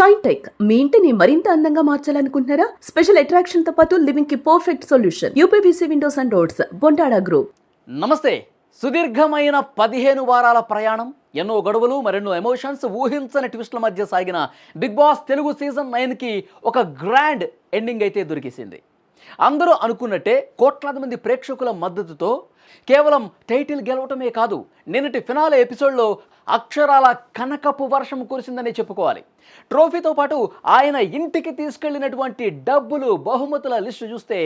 Shine tech మీ ఇంటిని మరింత అందంగా మార్చాలనుకుంటున్నారా? స్పెషల్ అట్రాక్షన్ తో పాటు లివింగ్ కి perfect solution. UPVC windows and doors, Bontada group. నమస్తే. సుదీర్ఘమైన 15 వారాల ప్రయాణం, ఎన్నో గడువులు, మరెన్నో ఎమోషన్స్, ఊహించని ట్విస్ట్ల మధ్య సాగిన బిగ్ బాస్ తెలుగు సీజన్ 9కి ఒక గ్రాండ్ ఎండింగ్ అయితే దొరికేసింది. అందరూ అనుకున్నట్టే కోట్లాది మంది ప్రేక్షకుల మద్దతుతో కేవలం టైటిల్ గెలవటమే కాదు, నిన్నటి ఫినాలే ఎపిసోడ్లో అక్షరాల కనకపు వర్షం కురిసిందనే చెప్పుకోవాలి. ట్రోఫీతో పాటు ఆయన ఇంటికి తీసుకెళ్లినటువంటి డబ్బులు, బహుమతుల లిస్టు చూస్తే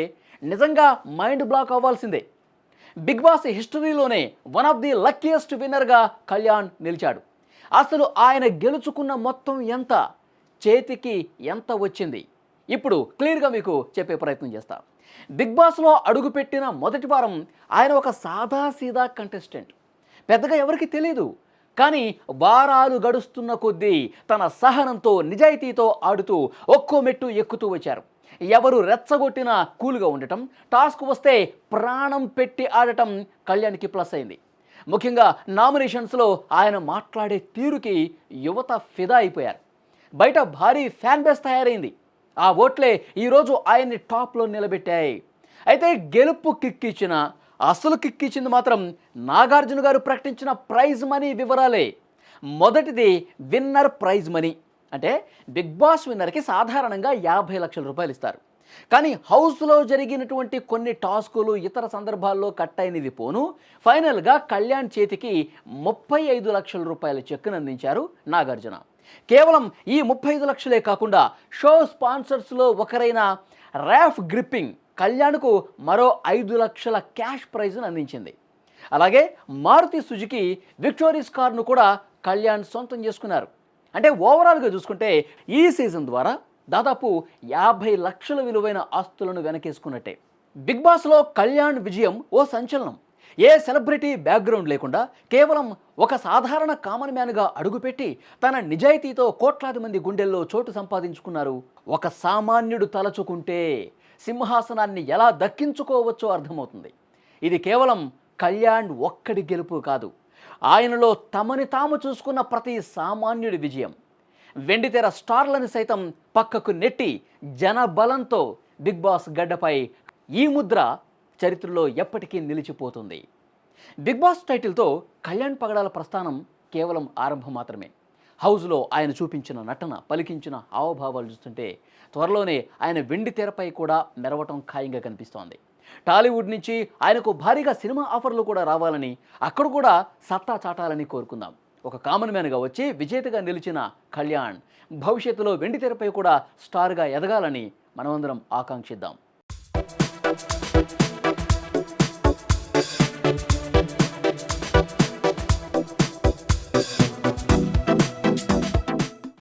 నిజంగా మైండ్ బ్లాక్ అవ్వాల్సిందే. బిగ్ బాస్ హిస్టరీలోనే వన్ ఆఫ్ ది లక్కీయెస్ట్ విన్నర్గా కళ్యాణ్ నిలిచాడు. అసలు ఆయన గెలుచుకున్న మొత్తం ఎంత, చేతికి ఎంత వచ్చింది, ఇప్పుడు క్లియర్గా మీకు చెప్పే ప్రయత్నం చేస్తా. బిగ్ బాస్లో అడుగుపెట్టిన మొదటి వారం ఆయన ఒక సాదాసీదా కంటెస్టెంట్, పెద్దగా ఎవరికి తెలియదు. కానీ వారాలు గడుస్తున్న కొద్దీ తన సహనంతో, నిజాయితీతో ఆడుతూ ఒక్కో మెట్టు ఎక్కుతూ వచ్చారు. ఎవరు రెచ్చగొట్టినా కూల్గా ఉండటం, టాస్క్ వస్తే ప్రాణం పెట్టి ఆడటం కళ్యాణ్కి ప్లస్ అయింది. ముఖ్యంగా నామినేషన్స్లో ఆయన మాట్లాడే తీరుకి యువత ఫిదా అయిపోయారు. బయట భారీ ఫ్యాన్ బేస్ తయారైంది. ఆ ఓట్లే ఈరోజు ఆయన్ని టాప్లో నిలబెట్టాయి. అయితే గెలుపు కిక్కిచ్చిన, అసలు కిక్కిచ్చింది మాత్రం నాగార్జున గారు ప్రకటించిన ప్రైజ్ మనీ వివరాలే. మొదటిది విన్నర్ ప్రైజ్ మనీ. అంటే బిగ్ బాస్ విన్నర్కి సాధారణంగా 50 లక్షల రూపాయలు ఇస్తారు. కానీ హౌస్లో జరిగినటువంటి కొన్ని టాస్కులు, ఇతర సందర్భాల్లో కట్ అయినది పోను, ఫైనల్గా కళ్యాణ్ చేతికి 35 లక్షల రూపాయల చెక్కును అందించారు నాగార్జున. కేవలం ఈ 35 లక్షలే కాకుండా షో స్పాన్సర్స్లో ఒకరైన ర్యాఫ్ గ్రిప్పింగ్ కళ్యాణ్కు మరో 5 లక్షల క్యాష్ ప్రైజ్ను అందించింది. అలాగే మారుతి సుజుకి విక్టోరీస్ కార్ను కూడా కళ్యాణ్ సొంతం చేసుకున్నారు. అంటే ఓవరాల్గా చూసుకుంటే ఈ సీజన్ ద్వారా దాదాపు 50 లక్షల విలువైన ఆస్తులను వెనకేసుకున్నట్టే. బిగ్ బాస్లో కళ్యాణ్ విజయం ఓ సంచలనం. ఏ సెలబ్రిటీ బ్యాక్గ్రౌండ్ లేకుండా కేవలం ఒక సాధారణ కామన్ మ్యాన్గా అడుగుపెట్టి తన నిజాయితీతో కోట్లాది మంది గుండెల్లో చోటు సంపాదించుకున్నారు. ఒక సామాన్యుడు తలచుకుంటే సింహాసనాన్ని ఎలా దక్కించుకోవచ్చో అర్థమవుతుంది. ఇది కేవలం కళ్యాణ్ ఒక్కడి గెలుపు కాదు, ఆయనలో తమని తాము చూసుకున్న ప్రతి సామాన్యుడి విజయం. వెండితెర స్టార్లను సైతం పక్కకు నెట్టి జనబలంతో బిగ్ బాస్ గడ్డపై ఈ ముద్ర చరిత్రలో ఎప్పటికీ నిలిచిపోతుంది. బిగ్ బాస్ టైటిల్తో కళ్యాణ్ పగడాల ప్రస్థానం కేవలం ఆరంభం మాత్రమే. హౌస్లో ఆయన చూపించిన నటన, పలికించిన హావభావాలు చూస్తుంటే త్వరలోనే ఆయన వెండి తెరపై కూడా మెరవటం ఖాయంగా కనిపిస్తోంది. టాలీవుడ్ నుంచి ఆయనకు భారీగా సినిమా ఆఫర్లు కూడా రావాలని, అక్కడ కూడా సత్తా చాటాలని కోరుకుందాం. ఒక కామన్ మ్యాన్గా వచ్చి విజేతగా నిలిచిన కళ్యాణ్ భవిష్యత్తులో వెండి తెరపై కూడా స్టార్గా ఎదగాలని మనమందరం ఆకాంక్షిద్దాం.